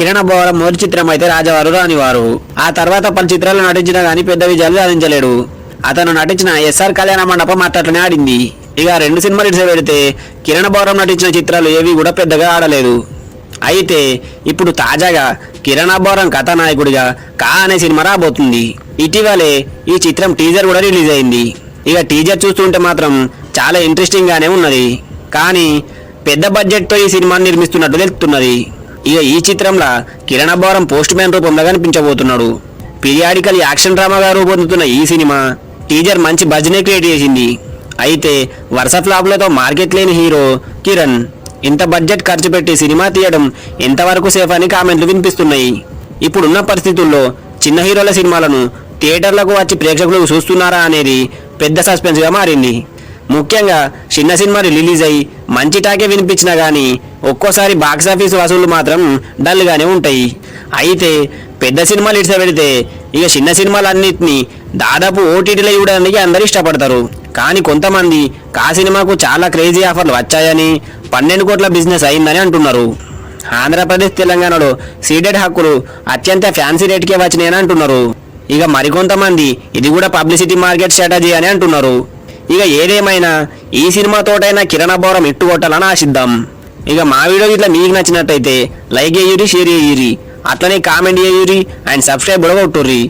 కిరణ్ అబ్బవరం మొదటి చిత్రం అయితే రాజవారు రానివారు. ఆ తర్వాత పలు చిత్రాల్లో నటించినా గానీ పెద్ద విజయాలు సాధించలేడు. అతను నటించిన ఎస్ఆర్ కళ్యాణ మండపం అట్లనే ఆడింది. ఇక 2 సినిమాలు ఇడిసే పెడితే కిరణ్ అబ్బవరం నటించిన చిత్రాలు ఏవి కూడా పెద్దగా ఆడలేదు. అయితే ఇప్పుడు తాజాగా కిరణ్ అబ్బవరం కథానాయకుడిగా కా అనే సినిమా రాబోతుంది. ఇటీవలే ఈ చిత్రం టీజర్ కూడా రిలీజ్ అయింది. ఇక టీజర్ చూస్తుంటే మాత్రం చాలా ఇంట్రెస్టింగ్ గానే ఉన్నది. కానీ పెద్ద బడ్జెట్ తో ఈ సినిమాని నిర్మిస్తున్నట్టు తెలుస్తున్నది. ఇక ఈ చిత్రంలో కిరణ్ అబ్బవరం పోస్ట్ మ్యాన్ రూపంలో కనిపించబోతున్నాడు. పీరియాడికల్ యాక్షన్ డ్రామాగా రూపొందుతున్న ఈ సినిమా టీజర్ మంచి బజ్నే క్రియేట్ చేసింది. అయితే వరుస ఫ్లాప్లతో మార్కెట్ లేని హీరో కిరణ్ ఇంత బడ్జెట్ ఖర్చు పెట్టి సినిమా తీయడం ఎంతవరకు సేఫ్ అని కామెంట్లు వినిపిస్తున్నాయి. ఇప్పుడున్న పరిస్థితుల్లో చిన్న హీరోల సినిమాలను థియేటర్లకు వచ్చి ప్రేక్షకులు చూస్తున్నారా అనేది పెద్ద సస్పెన్స్ గా మారింది. ముఖ్యంగా చిన్న సినిమాలు రిలీజ్ అయ్యి మంచి టాకే వినిపించినా గానీ ఒక్కోసారి బాక్సాఫీస్ వసూళ్లు మాత్రం డల్ గానే ఉంటాయి. అయితే పెద్ద సినిమాలు ఇడిస పెడితే ఇక చిన్న సినిమాలన్నింటినీ దాదాపు ఓటీటీలో ఇవ్వడానికి అందరూ ఇష్టపడతారు. కానీ కొంతమంది కా సినిమాకు చాలా క్రేజీ ఆఫర్లు వచ్చాయని 12 కోట్ల బిజినెస్ అయిందని అంటున్నారు. ఆంధ్రప్రదేశ్ తెలంగాణలో సీడెడ్ హక్కులు అత్యంత ఫ్యాన్సీ రేట్కే వచ్చినాయని అంటున్నారు. ఇక మరికొంతమంది ఇది కూడా పబ్లిసిటీ మార్కెట్ స్ట్రాటజీ అని అంటున్నారు. ఇక ఏదేమైనా ఈ సినిమాతోటైనా కిరణ్ అబ్బవరం ఇట్టు కొట్టాలని ఆశిద్దాం. ఇక మా వీడియో ఇట్లా మీకు నచ్చినట్టయితే లైక్ చేయురి, షేర్ చేయురి, అట్లనే కామెంట్ చేయురి అండ్ సబ్స్క్రైబ్ కూడా కొట్టుర్రి.